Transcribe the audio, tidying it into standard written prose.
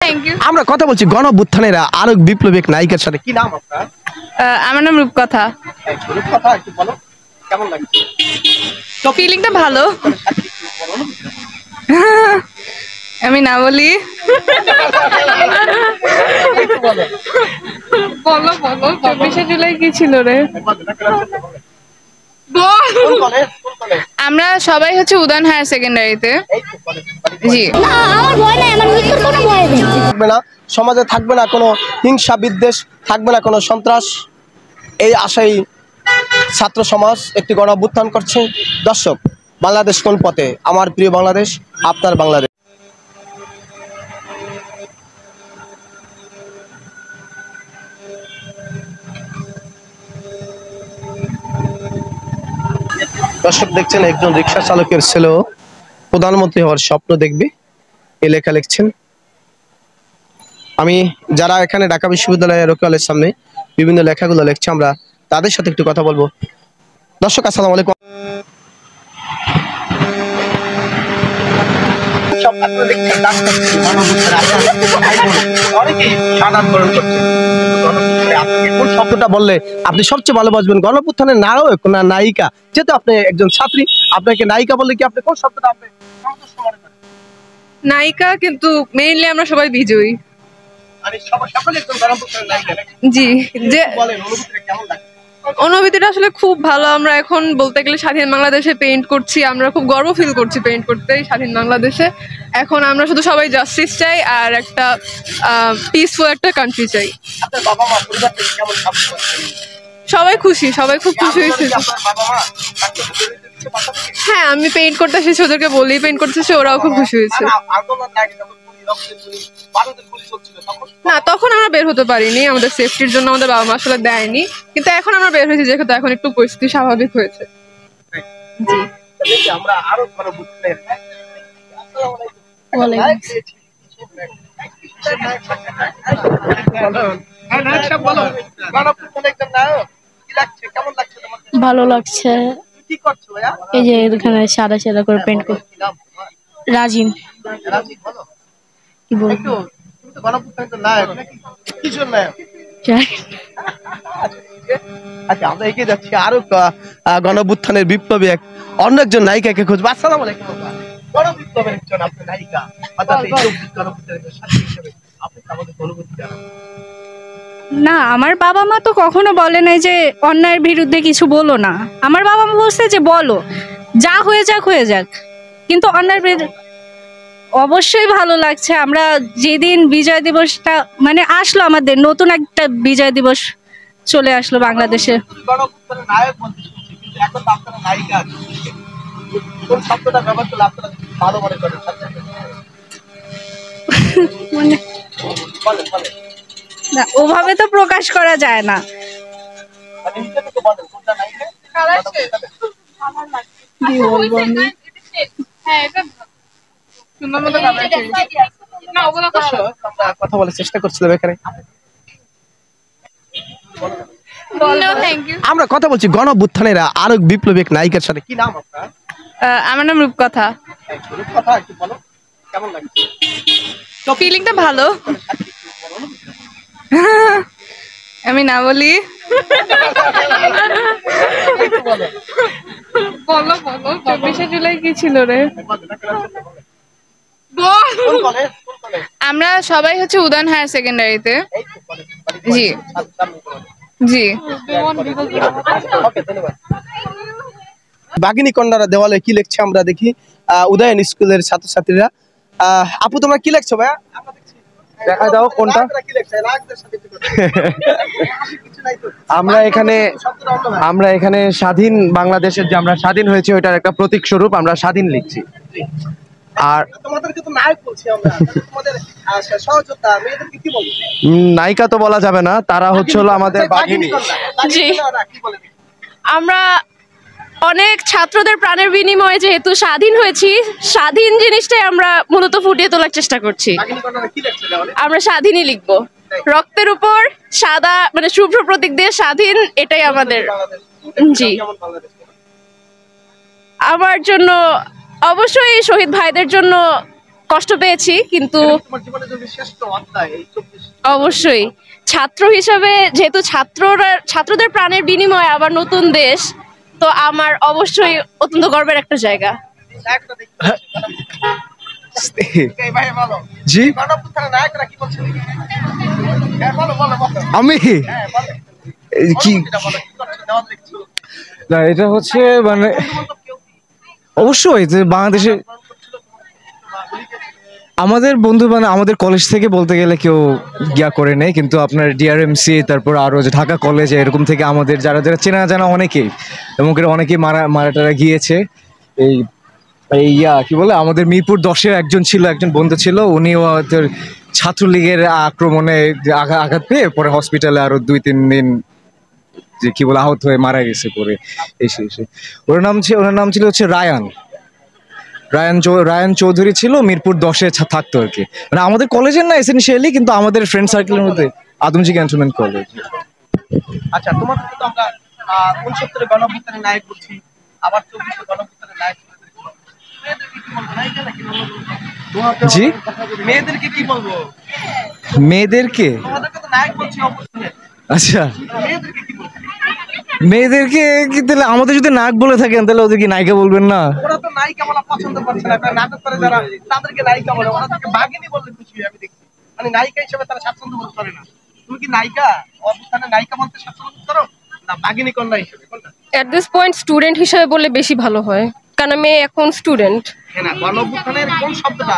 Thank you. আমরা কথা বলছি গণঅভ্যুত্থানের আরেক বিপ্লবী নায়িকার সাথে। কি নাম আপনার? আমার নাম রূপকথা। রূপকথা, একটু বলো কেমন লাগছে? ফিলিংটা ভালো। আমি না বলি। বলো বলো, 24শে জুলাই কি ছিল রে? আমরা সবাই হচ্ছে উদয়ন হায়ার সেকেন্ডারিতে। জি। আমার ভয় নাই, আমার মৃত্যুর কোনো ভয় নেই। থাকবে না সমাজে, থাকবে না কোনো হিংসা বিদ্বেষ, থাকবে না কোনো সন্ত্রাস, এই আশাই ছাত্র সমাজ একটি গণঅভ্যুত্থান করছে। দর্শক, বাংলাদেশ কোন পথে? আমার প্রিয় বাংলাদেশ, আপনার বাংলাদেশ। দর্শক দেখছেন, একজন রিক্সা চালকের ছেলেও প্রধানমন্ত্রী হওয়ার স্বপ্ন দেখবে, এই লেখা লিখছেন। আমি যারা এখানে ঢাকা বিশ্ববিদ্যালয়ের রোকেয়ালের সামনে বিভিন্ন লেখাগুলো লিখছে, আমরা তাদের সাথে একটু কথা বলবো। দর্শক আসসালামু আলাইকুম। শব্দটা বললে আপনি সবচেয়ে ভালো বাসবেন? গণঅভ্যুত্থানের নায়ক না নায়িকা? যেহেতু আপনি একজন ছাত্রী, আপনাকে নায়িকা বললে কি আপনি কোন শব্দটা আপনি নায়িকা, কিন্তু মেইনলি আমরা সবাই বিজয়ী। জি, যে অনুভূতিটা আসলে খুব ভালো। আমরা এখন বলতে গেলে স্বাধীন বাংলাদেশে পেইন্ট করছি, আমরা খুব গর্ব ফিল করছি পেইন্ট করতে স্বাধীন বাংলাদেশে। এখন আমরা শুধু সবাই জাস্টিস চাই আর একটা পিসফুল একটা কান্ট্রি চাই। সবাই খুশি, সবাই খুব খুশি হয়েছে। হ্যাঁ, আমি পেইন্ট করতে এসেছি, ওদেরকে বলি পেইন্ট করতে এসেছি, ওরাও খুব খুশি হয়েছে। না, তখন আমরা বের হতে পারিনি, আমাদের সেফটির জন্য আমাদের বাবা মা আসলে দেয়নি, কিন্তু এখন আমরা বের হয়েছি যেহেতু এখন একটু পরিস্থিতি স্বাভাবিক হয়েছে। জি, আমরা আরো ভালো লাগছে। এই যে এখানে সাদা সাদা করে পেন্ট করে। রাজিন। কি বলবো? আচ্ছা, আমরা এগিয়ে যাচ্ছি আরো গণঅভ্যুত্থানের বিপ্লবী এক অন্য একজন নায়িকাকে খুঁজবো। আসসালামু আলাইকুম। গণবিপ্লবের একজন আপনি নায়িকা, না, আমার বাবা মা তো কখনো বলে নাই যে অন্যায়ের বিরুদ্ধে কিছু বলো না। আমার বাবা মা বলছে যে বলো, যা হয়ে যাক হয়ে যাক, কিন্তু অন্যায়ের বিরুদ্ধে। অবশ্যই ভালো লাগছে। আমরা যেদিন বিজয় দিবসটা মানে আসলো, আমাদের নতুন একটা বিজয় দিবস চলে আসলো বাংলাদেশে। না, ওভাবে তো প্রকাশ করা যায় না। কি বলবো আমি? কথা বলার চেষ্টা করছিলাম এখানে। আমরা কথা বলছি গণঅভ্যুত্থানের আরেক বিপ্লবী নায়িকার সাথে। কি নাম আপনার? আমার নাম রূপকথা। রূপকথা, একটু বলো কেমন লাগছে? ফিলিংটা ভালো। আমি না বলি। বলো বলো, 24শে জুলাই কি ছিল রে? আমরা সবাই হচ্ছে উদয়ন হায়ার সেকেন্ডারিতে। জি জি। বাগিনী কন্যারা দেওয়ালে কি লিখছে আমরা দেখি। উদয়ন স্কুলের ছাত্রছাত্রীরা। আপু, তোমরা কি লিখছো ভাইয়া? দেখা দাও কোনটা। আমরা এখানে স্বাধীন বাংলাদেশের যে আমরা স্বাধীন হয়েছে ওইটার একটা প্রতীক স্বরূপ আমরা স্বাধীন লিখছি। আর তোমাদেরকে তো নায়ক বলছি আমরা, তোমাদের সহযোদ্ধা, মেয়েদেরকে কি বলবো? নায়িকা তো বলা যাবে না, তারা হচ্ছে হলো আমাদের বাহিনী। জি, আমরা অনেক ছাত্রদের প্রাণের বিনিময়ে যেহেতু স্বাধীন হয়েছি, স্বাধীন জিনিসটাই আমরা মূলত ফুটিয়ে তোলার চেষ্টা করছি। আমরা স্বাধীনই লিখবো, রক্তের উপর সাদা মানে শুভ্র প্রতীক দিয়ে স্বাধীন, এটাই আমাদের। জি, আমার জন্য অবশ্যই শহীদ ভাইদের জন্য কষ্ট পেয়েছি, কিন্তু তোমার জীবনের জন্য শ্রেষ্ঠ অধ্যায় এই 24 অবশ্যই ছাত্র হিসাবে, যেহেতু ছাত্রদের প্রাণের বিনিময়ে আবার নতুন দেশ, তো আমার অবশ্যই অত্যন্ত গর্বের একটা জায়গা। নায়কটা দেখতে এই ভাই বলো জি গণঅভ্যুত্থানের নায়করা কি বলছে হ্যাঁ বলো বলো বলো আমি হ্যাঁ বলো কি এটা বলো কি করছো দেওয়াল দেখছো না, এটা হচ্ছে মানে বন্ধু-বান্ধব কেউ কি অবশ্যই যে বাংলাদেশে আন্দোলন করছিল তোমার গুলি খেয়েছিল? আমাদের বন্ধু মানে আমাদের কলেজ থেকে বলতে গেলে কেউ গিয়া করে নেই, কিন্তু আপনার ডিআরএমসি তারপর আরো যে ঢাকা কলেজে এরকম থেকে আমাদের যারা যারা চেনা জানা অনেকেই এবং অনেকেই মারাটারা গিয়েছে। এই এই কি বলে আমাদের মিরপুর 10-এর একজন ছিল, একজন বন্ধু ছিল, উনিও তোর ছাত্রলীগের আক্রমণে আঘাত পেয়ে পরে হসপিটালে আরো 2-3 দিন যে কি বলে আহত হয়ে মারা গেছে পরে এসে। ওর নাম ছিল হচ্ছে রায়ান চৌধুরী ছিল, মিরপুর 10-এ থাকতো আর কি, মানে আমাদের কলেজের না এসেনশিয়ালি, কিন্তু আমাদের ফ্রেন্ড সার্কেলের মধ্যে আদমজী ক্যান্টনমেন্ট কলেজ। আচ্ছা তোমাকে তো আমরা 69 গণঅভ্যুত্থানের নায়ক বলছি, আবার 24 গণঅভ্যুত্থানের নায়ক জি মেয়েদেরকে কি বলবো? মেয়েদেরকে তোমাদেরকে তো নায়ক বলছি অভ্যুত্থানের, আচ্ছা মেয়েদেরকে কি বলবো? মেয়েদেরকে কি তাহলে আমাদের যদি নায়ক বলে থাকেন তাহলে ওদের কি নায়িকা বলবেন না? ওরা তো নায়িকা বলা পছন্দ করছে না, তারা নাটক করে যারা তাদেরকে নায়িকা বলে, ওরা তাকে বাঘিনী বললে খুশি হয়, আমি দেখছি। মানে নায়িকা হিসেবে তারা স্বাচ্ছন্দ্য বোধ করে না। তুমি কি নায়িকা অভ্যুত্থানে নায়িকা বলতে স্বাচ্ছন্দ্য বোধ করো না বাঘিনী কন্যা হিসেবে, কোনটা? এট দিস পয়েন্ট স্টুডেন্ট হিসেবে বললে বেশি ভালো হয়, কারণ আমি এখন স্টুডেন্ট। হ্যাঁ না গণঅভ্যুত্থানের কোন শব্দটা